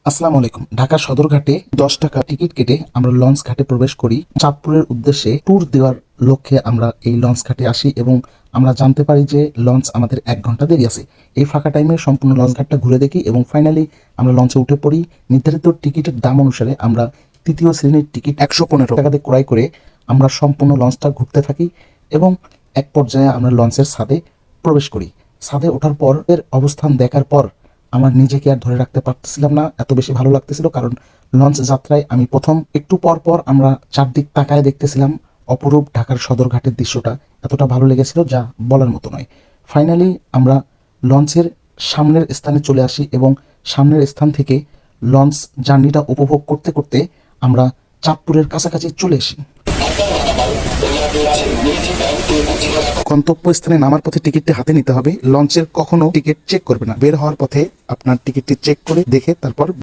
আসসালামু আলাইকুম। ঢাকা সদরঘাটে 10 টাকা টিকিট কেটে আমরা লঞ্চ ঘাটে প্রবেশ করি। চাঁদপুরের উদ্দেশ্যে ট্যুর দেওয়ার লক্ষ্যে আমরা এই লঞ্চ ঘাটে আসি এবং আমরা জানতে পারি যে লঞ্চ আমাদের 1 ঘন্টা দেরি আছে। এই ফাঁকা টাইমে সম্পূর্ণ লঞ্চ ঘাটটা ঘুরে দেখি এবং ফাইনালি আমরা লঞ্চে উঠে পড়ি। নির্ধারিত টিকিটের দাম অনুসারে আমরা তৃতীয় শ্রেণীর টিকিট 115 টাকা দিয়ে ক্রয় করে আমরা সম্পূর্ণ লঞ্চটা ঘুরতে থাকি এবং এক পর্যায়ে আমরা লঞ্চের ছাদে প্রবেশ করি। ছাদে ওঠার পর এর অবস্থান দেখার পর আমার নিজেকে আর ধরে রাখতে পারতেছিলাম না, এত বেশি ভালো লাগতেছিল। কারণ লঞ্চ যাত্রায় আমি প্রথম একটু পর পর আমরা চারদিক তাকায় দেখতেছিলাম অপরূপ ঢাকার সদরঘাটের দৃশ্যটা এতটা ভালো লেগেছিল যা বলার মতো নয়। ফাইনালি আমরা লঞ্চের সামনের স্থানে চলে আসি এবং সামনের স্থান থেকে লঞ্চ জার্নিটা উপভোগ করতে করতে আমরা চাঁদপুরের কাছাকাছি চলে আসি। গন্তব্যস্থানে নামার পথে টিকিটটি হাতে নিতে হবে। লঞ্চের কখনো টিকিট চেক করবে না, বের হওয়ার পথে আপনার টিকিটটি চেক করে দেখে তারপর